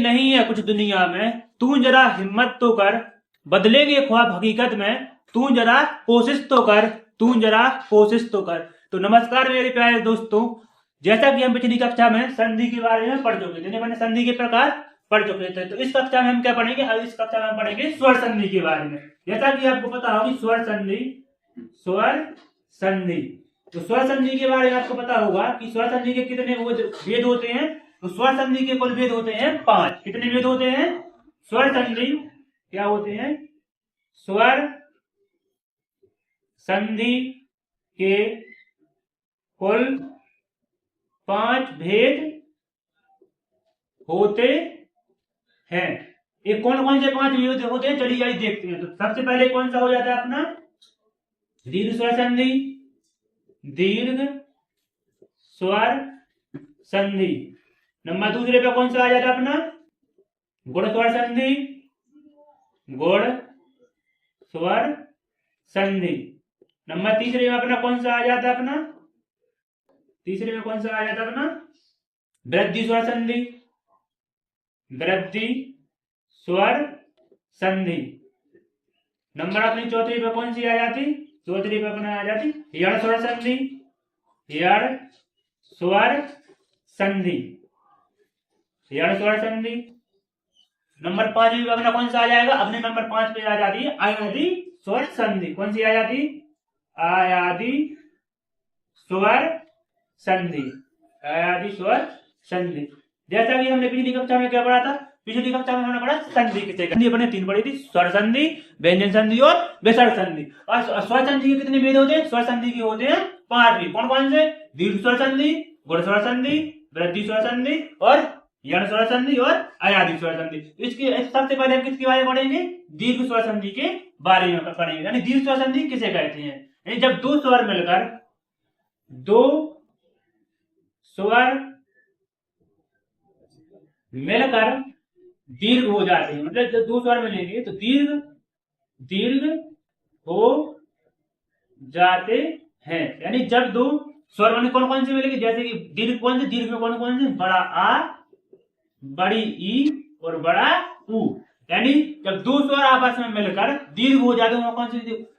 नहीं है कुछ दुनिया में, तू जरा हिम्मत तो कर, बदलेंगे ख्वाब हकीकत में, तू जरा कोशिश तो कर, तू जरा कोशिश तो कर। तो नमस्कार मेरे प्यारे दोस्तों, जैसा कि हम पिछली कक्षा में संधि के बारे में पढ़ चुके थे, मैंने संधि के प्रकार पढ़ चुके थे। तो इस कक्षा में हम क्या पढ़ेंगे? इस कक्षा में हम पढ़ेंगे स्वर संधि के बारे में। जैसा कि आपको पता होगी स्वर संधि, स्वर संधि। तो स्वर संधि के बारे में आपको पता होगा कि स्वर संधि के कितने भेद होते हैं। तो स्वर संधि के कुल भेद होते हैं 5। कितने भेद होते हैं? स्वर संधि क्या होते हैं? स्वर संधि के कुल 5 भेद होते हैं। ये कौन कौन से 5 भेद होते हैं? चलिए आइए देखते हैं। तो सबसे पहले कौन सा हो जाता है अपना? दीर्घ स्वर संधि, दीर्घ स्वर संधि। नंबर दूसरे पे कौन सा आ जाता है अपना? गुण स्वर संधि, गुण स्वर संधि। नंबर तीसरे में अपना कौन सा आ जाता है अपना? तीसरे में कौन सा आ जाता है अपना? वृद्धि स्वर संधि, वृद्धि स्वर संधि। नंबर अपनी चौथी पे कौन सी आ जाती? चौथी पे अपना आ जाती यण स्वर संधि, यण स्वर संधि, यण स्वर संधि। नंबर 5 में अपना कौन सा आ जाएगा? अपने नंबर 5 पे आ जाती है आयादी स्वर संधि। कौन सी आ जाती? आयादी स्वर संधि, आयादी स्वर संधि। जैसा कि हमने पिछली कक्षा में क्या पढ़ा था? पिछली कक्षा में हमने पढ़ा संधि किसे कहते हैं। अपने 3 पढ़ी थी, स्वर संधि, व्यंजन संधि और विसर्ग संधि। और स्वर संधि के कितने भेद होते हैं? स्वर संधि के होते हैं 5 भेद। कौन कौन से? दीर्घ स्वर संधि, गुण स्वर संधि, वृद्धि स्वर संधि और यण स्वर संधि और अयादी स्वर संधि। इसके सबसे पहले हम किसके बारे में पढ़ेंगे? दीर्घ स्वर संधि के बारे में पढ़ेंगे। यानी दीर्घ स्वर संधि किसे कहते हैं? यानी जब दो स्वर मिलकर, दो स्वर मिलकर दीर्घ हो जाते हैं। मतलब जब 2 स्वर मिलेंगे तो दीर्घ दीर्घ हो जाते हैं। यानी जब 2 स्वर मैंने कौन कौन से मिलेंगे? जैसे कि दीर्घ कौन से? दीर्घ में कौन कौन से? बड़ा आ, बड़ी ई और बड़ा ऊ। यानी जब 2 स्वर आपस में मिलकर दीर्घ हो जाते हैं वहां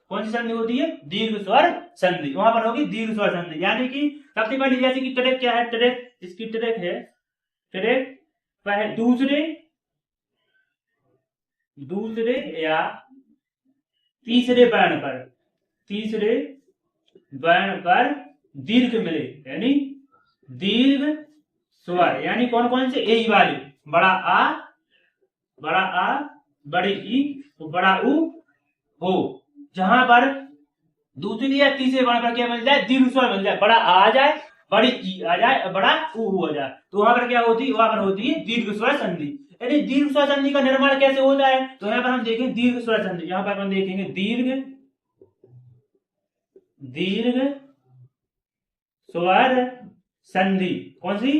कौन सी संधि होती है? दीर्घ स्वर संधि। वहां पर होगी दीर्घ स्वर संधि। यानी कि सबसे पहले जैसे कि ट्रैक क्या है? ट्रैक, इसकी ट्रैक है, ट्रैक दूसरे या तीसरे वर्ण पर दीर्घ मिले यानी दीर्घ स्वर। यानी कौन कौन से? यही वाले, बड़ा आ, बड़ी ई तो बड़ा ऊ हो। जहां पर दूसरे या तीसरे वर्ण पर क्या मिल जाए? दीर्घ स्वर मिल जाए। बड़ा आ जाए, बड़ी ई आ जाए और बड़ा ऊ हो जाए, तो वहां पर क्या होती है? वहां पर होती है दीर्घ स्वर संधि। यानी दीर्घ स्वर संधि का निर्माण कैसे होता है? तो यहाँ पर हम देखेंगे दीर्घ स्वर संधि। यहाँ पर हम देखेंगे दीर्घ स्वर संधि। कौन सी?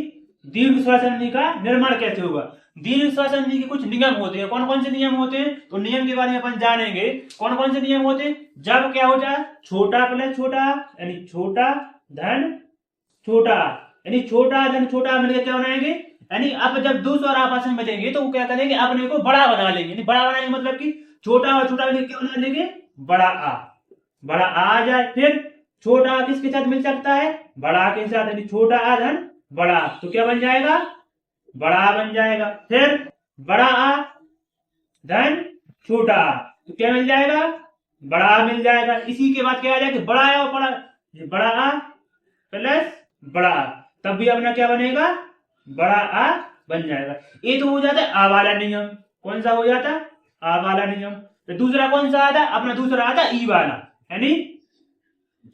दीर्घ स्वर संधि का निर्माण कैसे होगा? दीर्घ स्वर संधि के कुछ नियम होते हैं। कौन कौन से नियम होते हैं? तो नियम के बारे में अपन जानेंगे। कौन कौन से नियम होते हैं? जब क्या हो जाए? छोटा प्लस छोटा, यानी छोटा धन छोटा, यानी छोटा धन छोटा मिलकर क्या बनाएंगे? यानी अब जब 2 स्वर आपस में मिलेंगे तो वो क्या करेंगे? अपने को बड़ा बना लेंगे। यानी बड़ा बनाएंगे मतलब कि छोटा और छोटा मिलकर क्या बना लेंगे? बड़ा आ जाए। फिर छोटा किसके साथ मिल सकता है? बड़ा के साथ, यानी छोटा आ धन बड़ा, तो क्या बन जाएगा? बड़ा बन जाएगा। फिर बड़ा आ धन छोटा तो क्या मिल जाएगा? बड़ा मिल जाएगा। इसी के बाद क्या आ जाएगा? बड़ा आ और बड़ा आ प्लस बड़ा आ, तब भी अपना क्या बनेगा? बड़ा आ बन जाएगा। ये तो हो जाता है आ वाला नियम। कौन सा हो जाता? आ वाला नियम। तो दूसरा कौन सा आता? अपना दूसरा आता ई वाला, यानी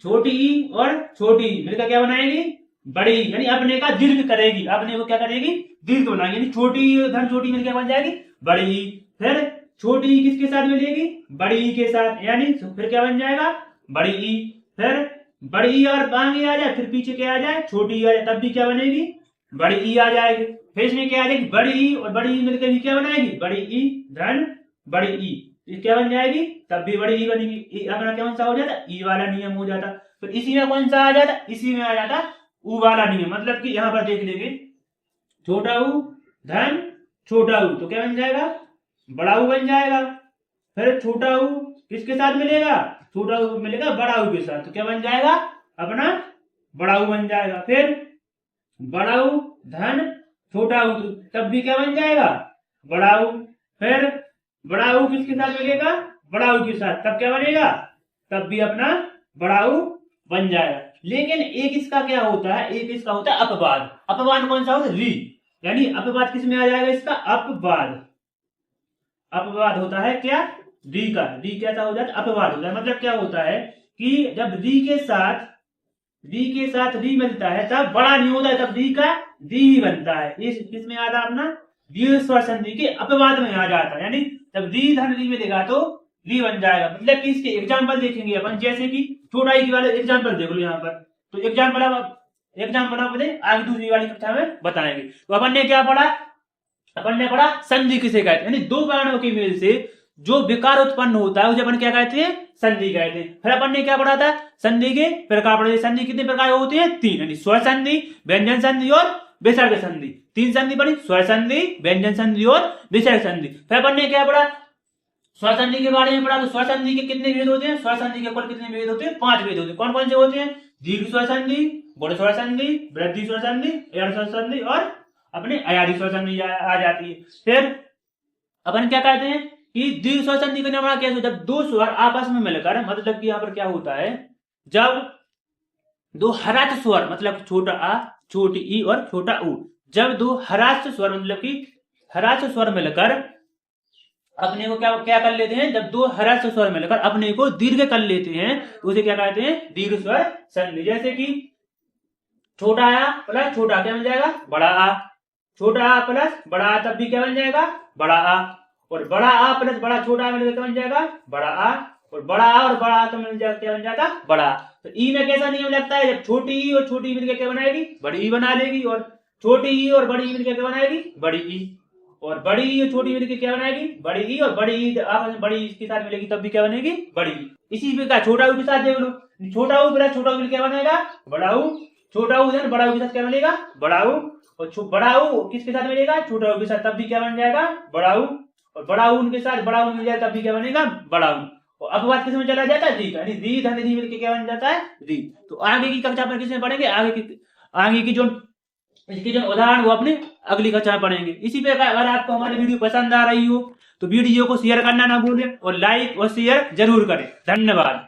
छोटी ई और छोटी ई मिलकर क्या बनाएगी? बड़ी, यानी अपने का दीर्घ करेगी। अपने को क्या करेगी? दीर्घ बनाएगी। यानी छोटी धन छोटी मिलकर बन जाएगी बड़ी ई। फिर छोटी ई किसके साथ मिलेगी? बड़ी ई के साथ, यानी फिर क्या बन जाएगा? बड़ी ई। फिर बड़ी ई और आगे आ जाए, फिर पीछे क्या आ जाए? छोटी ई आ जाए, तब भी क्या बनेगी? बड़ी ई आ जाएगी। फिर इसमें क्या आ जाएगी? बड़ी ई और बड़ी ई मिलकर भी क्या बनाएगी? बड़ी ई धन बड़ी ई, क्या बन जाएगी? तब भी बड़ी ई बनेगी। अपना कौन सा हो जाता? ई वाला नियम हो जाता। फिर इसी में कौन सा आ जाता? इसी में आ जाता ऊ वाला नियम। मतलब कि यहाँ पर देख लेंगे, छोटा ऊ धन छोटा ऊ तो क्या बन जाएगा, बड़ा ऊ बन जाएगा। फिर छोटा ऊ किसके साथ मिलेगा, छोटा ऊ मिलेगा बड़ा ऊ के साथ, तो क्या बन जाएगा अपना बड़ा ऊ बन जाएगा। फिर बड़ा ऊ धन छोटा ऊ, तो तब भी क्या बन जाएगा बड़ा ऊ। फिर बड़ा ऊ किसके साथ मिलेगा, बड़ा ऊ के साथ, तब क्या बनेगा, तब भी अपना बड़ा ऊ बन जाएगा। लेकिन एक इसका क्या होता है, एक इसका होता है अपवाद। अपवाद कौन सा होता है, री, यानी अपवाद किस में आ जाएगा इसका, अपवाद। अपवाद होता है क्या, री का। री कैसा हो जाता है, अपवाद होता है। मतलब क्या होता है कि जब री के साथ री मिलता है तब बड़ा नहीं होता है, तब री का री ही बनता है। इस किसमें आता है अपना, दीर्घ स्वर संधि के अपवाद में आ जाता है। यानी जब री धन री मिलेगा तो री बन जाएगा। मतलब कि इसके एग्जाम्पल देखेंगे अपन, जैसे कि छोटा ई वाले एग्जाम्पल देख लो यहाँ पर। तो एग्जाम्पल आप आगे दूसरी वाली कक्षा में बताएंगे। तो अपन ने क्या पढ़ा, अपन ने पढ़ा संधि किसे कहते हैं, यानी दो वर्णों के मेल से जो विकार उत्पन्न होता है उसे अपन क्या कहते हैं, संधि कहते हैं। फिर अपन ने क्या पढ़ा था, संधि के प्रकार पढ़े। संधि कितने प्रकार होते हैं, तीन, यानी स्वर संधि, व्यंजन संधि और विसर्ग संधि। तीन संधि पढ़ी, स्वर संधि, व्यंजन संधि और विसर्ग संधि। फिर अपन ने क्या पढ़ा, स्वर संधि के बारे में पढ़ा। तो स्वर संधि के कितने भेद होते हैं, स्वर संधि के कुल कितने भेद होते हैं, 5 भेद होते हैं। कौन कौन से होते हैं, दीर्घ स्वर संधि, गुण स्वर संधि, वृद्धि स्वर संधि, अर्ध स्वर संधि और अपने अयादी स्वर संधि आ जाती है। फिर अपन क्या कहते हैं कि दीर्घ स्वर संधि का निर्माण कैसे, जब दो स्वर आपस में मिलकर, मतलब कि यहाँ पर क्या होता है, जब दो हरात स्वर, मतलब छोटा आ, छोटी ई और छोटा ऊ, जब दो हरात स्वर, मतलब कि हरात स्वर मिलकर अपने को क्या कर लेते हैं, जब दो हरात स्वर मिलकर अपने को दीर्घ कर लेते हैं तो उसे क्या कहते हैं, दीर्घ स्वर संधि। जैसे कि छोटा आ प्लस छोटा क्या बन जाएगा, बड़ा आ। छोटा आ प्लस बड़ा आ, तब भी क्या बन जाएगा, बड़ा आ। और बड़ा आ प्लस बड़ा छोटा मिलकर क्या बन जाएगा, बड़ा आ। और बड़ा आ और बड़ा आ तो मिल जाएगा, क्या बन जाता, बड़ा। तो ई में कैसा नियम लगता है, जब छोटी ई और छोटी ई मिलकर क्या बनाएगी, बड़ी ई बना लेगी। और छोटी ई और बड़ी ई मिलकर क्या बनाएगी, बड़ी ई। और बड़ी ई और छोटी मिलकर क्या बनाएगी, बड़ी ई। और बड़ी ई आपस में बड़ी ई के साथ मिलेगी तब भी क्या बनेगी, बड़ी ई। इसी प्रकार छोटा ऊ के साथ देख लो, छोटा ऊ प्लस छोटा ऊ मिलकर क्या बनेगा, बड़ा ऊ। छोटा ऊ बड़ा ऊ के साथ क्या बनेगा, बड़ा ऊ। और बड़ा ऊ किसके साथ मिलेगा, छोटा ऊ के साथ, तब भी क्या बन जाएगा, बड़ा ऊ। और बड़ा ऊ उनके साथ बड़ा ऊ मिल जाए तब भी क्या बनेगा, बड़ा ऊ। और अपवाद किसमें चला जाता है, री का, यानी री धन री मिलकर क्या बन जाता है, री। तो आगे की कक्षा पर किसमें पढ़ेंगे, आगे की जो इसके जो उदाहरण वो अपने अगली कक्षा में पढ़ेंगे। इसी प्रकार अगर आपको हमारी वीडियो पसंद आ रही हो तो वीडियो को शेयर करना ना भूलें और लाइक और शेयर जरूर करें। धन्यवाद।